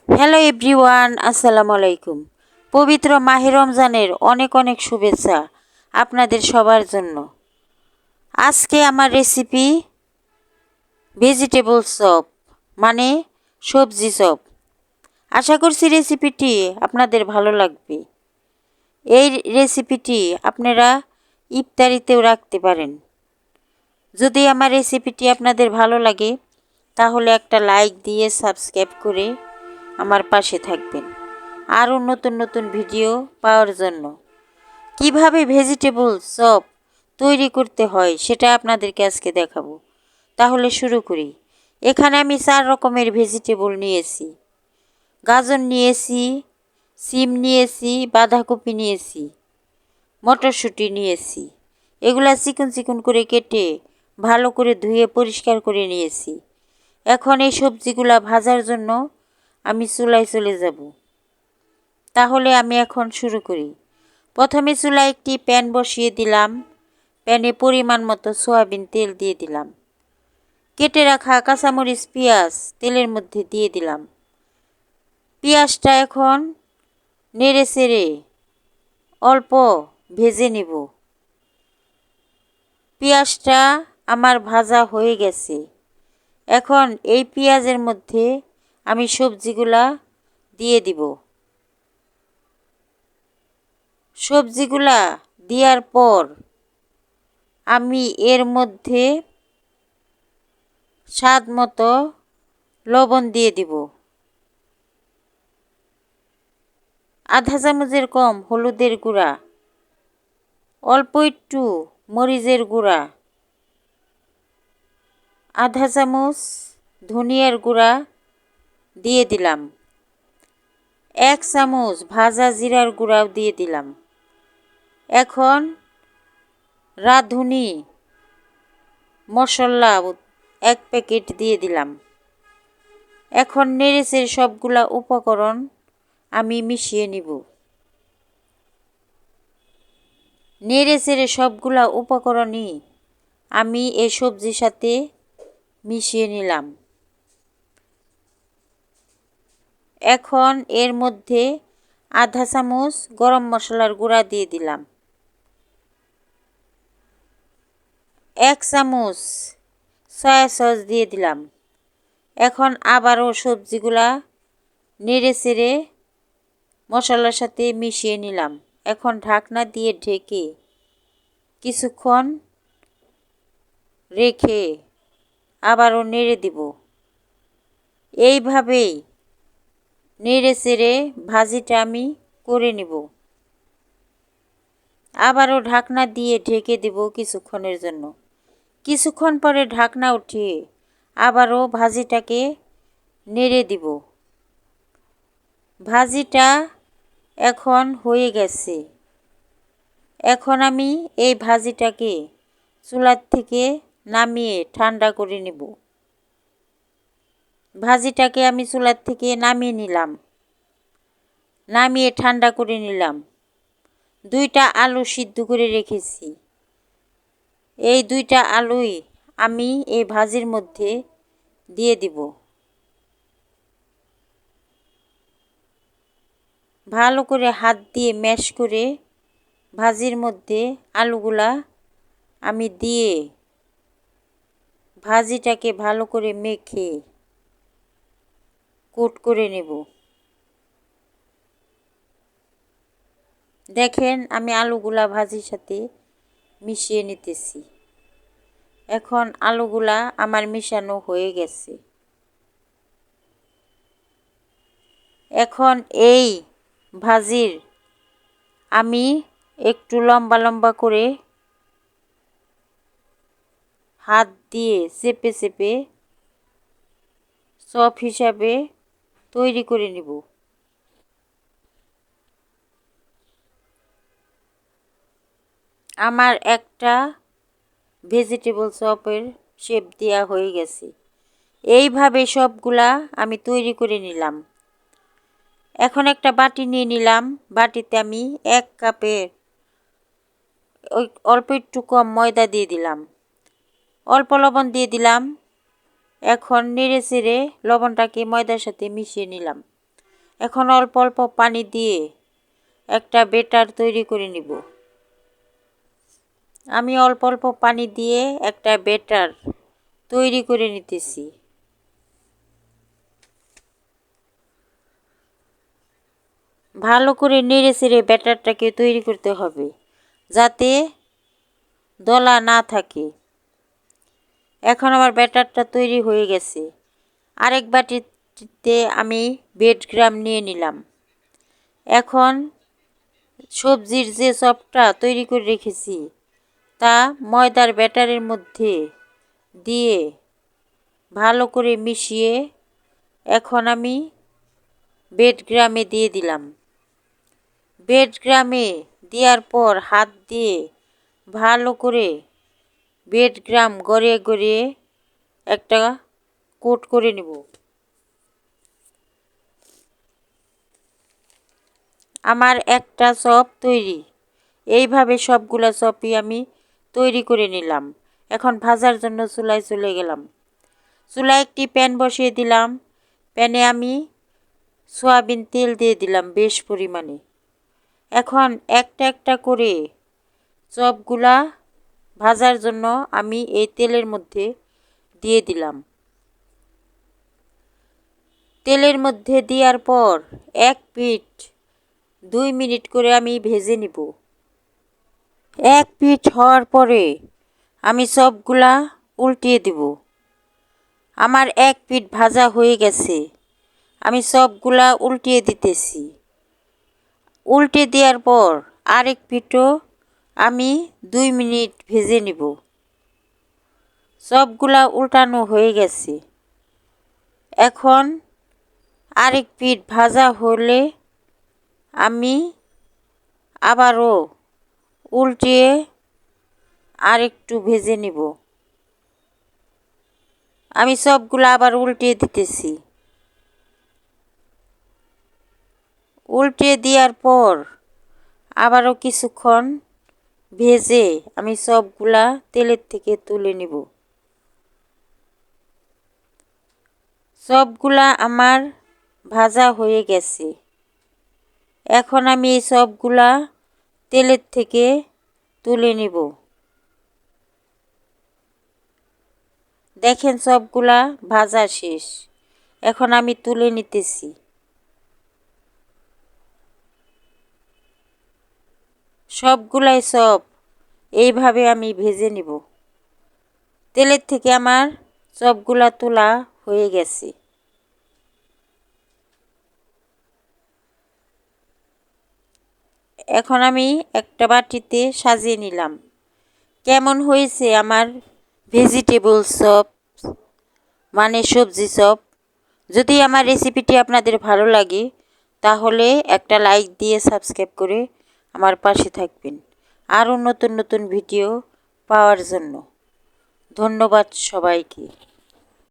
Hello everyone, আসসালামু আলাইকুম। পবিত্র মাহে রমজানের অনেক অনেক শুভেচ্ছা আপনাদের সবার জন্য। আজকে আমার রেসিপি ভেজিটেবল চপ, মানে সবজি চপ। আশা করছি রেসিপিটি আপনাদের ভালো লাগবে। এই রেসিপিটি আপনারা ইফতারিতেও রাখতে পারেন। যদি আমার রেসিপিটি আপনাদের ভালো লাগে তাহলে একটা লাইক দিয়ে সাবস্ক্রাইব করে আমার পাশে থাকবেন আরও নতুন নতুন ভিডিও পাওয়ার জন্য। কিভাবে ভেজিটেবল চপ তৈরি করতে হয় সেটা আপনাদেরকে আজকে দেখাবো। তাহলে শুরু করি। এখানে আমি 4 রকমের ভেজিটেবল নিয়েছি। গাজর নিয়েছি, সিম নিয়েছি, বাঁধাকপি নিয়েছি, মটরশুঁটি নিয়েছি। এগুলা চিকন চিকন করে কেটে ভালো করে ধুয়ে পরিষ্কার করে নিয়েছি। এখন এই সবজিগুলা ভাজার জন্য আমি চুলায় চলে যাব। তাহলে আমি এখন শুরু করি। প্রথমে চুলায় একটি প্যান বসিয়ে দিলাম। প্যানে পরিমাণ মতো সয়াবিন তেল দিয়ে দিলাম। কেটে রাখা কাঁচামরিচ, পেঁয়াজ তেলের মধ্যে দিয়ে দিলাম। পেঁয়াজটা এখন নেড়ে চেড়ে অল্প ভেজে নেব। পেঁয়াজটা আমার ভাজা হয়ে গেছে। এখন এই পেঁয়াজের মধ্যে আমি সবজিগুলা দিয়ে দিব। সবজিগুলা দেওয়ার পর আমি এর মধ্যে স্বাদ মতো লবণ দিয়ে দিব। আধা চামচের কম হলুদের গুঁড়া, অল্প একটু মরিচের গুঁড়া, আধা চামচ ধনিয়ার গুঁড়া দিয়ে দিলাম। 1 চামচ ভাজা জিরার গুঁড়াও দিয়ে দিলাম। এখন রাঁধুনি মশলা 1 প্যাকেট দিয়ে দিলাম। এখন নেড়েচেড়ে সবগুলা উপকরণ আমি মিশিয়ে নিব। নেড়েচেড়ে সবগুলা উপকরণই আমি এই সবজির সাথে মিশিয়ে নিলাম। এখন এর মধ্যে আধা চামচ গরম মশলার গুঁড়া দিয়ে দিলাম। 1 চামচ সয়া সস দিয়ে দিলাম। এখন আবারও সবজিগুলা নেড়েচেড়ে মশলার সাথে মিশিয়ে নিলাম। এখন ঢাকনা দিয়ে ঢেকে কিছুক্ষণ রেখে আবারও নেড়ে দিব। এইভাবেই নেড়েচেড়ে ভাজিটা আমি করে নিব। আবারও ঢাকনা দিয়ে ঢেকে দিব কিছুক্ষণের জন্য। কিছুক্ষণ পরে ঢাকনা উঠিয়ে আবারও ভাজিটাকে নেড়ে দিব। ভাজিটা এখন হয়ে গেছে। এখন আমি এই ভাজিটাকে চুলার থেকে নামিয়ে ঠান্ডা করে নেব। ভাজিটাকে আমি চুলার থেকে নামিয়ে নিলাম। নামিয়ে ঠান্ডা করে নিলাম। 2টা আলু সিদ্ধ করে রেখেছি। এই 2টা আলুই আমি এই ভাজির মধ্যে দিয়ে দিব। ভালো করে হাত দিয়ে ম্যাশ করে ভাজির মধ্যে আলুগুলা আমি দিয়ে ভাজিটাকে ভালো করে মেখে কোট করে নেব। দেখেন আমি আলুগুলা ভাজির সাথে মিশিয়ে নিতেছি। এখন আলুগুলা আমার মিশানো হয়ে গেছে। এখন এই ভাজির আমি একটু লম্বা লম্বা করে হাত দিয়ে চেপে চেপে চপ হিসাবে তৈরি করে নিব। আমার একটা ভেজিটেবল চপের শেপ দেওয়া হয়ে গেছে। এইভাবে সবগুলা আমি তৈরি করে নিলাম। এখন একটা বাটি নিয়ে নিলাম। বাটিতে আমি 1 কাপের অল্প একটু কম ময়দা দিয়ে দিলাম। অল্প লবণ দিয়ে দিলাম। এখন নেড়ে চেড়ে লবণটাকে ময়দার সাথে মিশিয়ে নিলাম। এখন অল্প অল্প পানি দিয়ে একটা ব্যাটার তৈরি করে নিব। আমি অল্প অল্প পানি দিয়ে একটা ব্যাটার তৈরি করে নিতেছি। ভালো করে নেড়ে চেড়ে ব্যাটারটাকে তৈরি করতে হবে, যাতে দলা না থাকে। এখন আমার ব্যাটারটা তৈরি হয়ে গেছে। আরেক বাটিতে আমি ব্রেডক্রাম নিয়ে নিলাম। এখন সবজির যে চপটা তৈরি করে রেখেছি তা ময়দার ব্যাটারের মধ্যে দিয়ে ভালো করে মিশিয়ে এখন আমি ব্রেডক্রামে দিয়ে দিলাম। ব্রেডক্রামে দেওয়ার পর হাত দিয়ে ভালো করে ব্রেডক্রাম গড়িয়ে গড়িয়ে একটা কোট করে নেব। আমার একটা চপ তৈরি। এইভাবে সবগুলা চপই আমি তৈরি করে নিলাম। এখন ভাজার জন্য চুলায় চলে গেলাম। চুলায় একটি প্যান বসিয়ে দিলাম। প্যানে আমি সয়াবিন তেল দিয়ে দিলাম বেশ পরিমাণে। এখন একটা একটা করে চপগুলা ভাজার জন্য আমি এই তেলের মধ্যে দিয়ে দিলাম। তেলের মধ্যে দেওয়ার পর এক পিঠ 2 মিনিট করে আমি ভেজে নিব। এক পিঠ হওয়ার পরে আমি সবগুলা উল্টিয়ে দিব। আমার এক পিঠ ভাজা হয়ে গেছে। আমি সবগুলা উল্টিয়ে দিতেছি। উল্টে দেওয়ার পর আরেক পিঠও আমি 2 মিনিট ভেজে নিব। সবগুলা উল্টানো হয়ে গেছে। এখন আরেক পিঠ ভাজা হলে আমি আবারও উল্টিয়ে আরেকটু ভেজে নিব। আমি সবগুলো আবার উল্টিয়ে দিতেছি। উল্টিয়ে দেওয়ার পর আবারও কিছুক্ষণ ভেজে আমি সবগুলা তেলের থেকে তুলে নিব। সবগুলা আমার ভাজা হয়ে গেছে। এখন আমি এই সবগুলা তেলের থেকে তুলে নিব। দেখেন সবগুলা ভাজা শেষ। এখন আমি তুলে নিতেছি। সবগুলাই সব এইভাবে আমি ভেজে নিব। তেলের থেকে আমার সবগুলা তোলা হয়ে গেছে। এখন আমি একটা বাটিতে সাজিয়ে নিলাম। কেমন হয়েছে আমার ভেজিটেবল চপ, মানে সবজি চপ? যদি আমার রেসিপিটি আপনাদের ভালো লাগে তাহলে একটা লাইক দিয়ে সাবস্ক্রাইব করে আমার পাশে থাকবেন আরও নতুন নতুন ভিডিও পাওয়ার জন্য। ধন্যবাদ সবাইকে।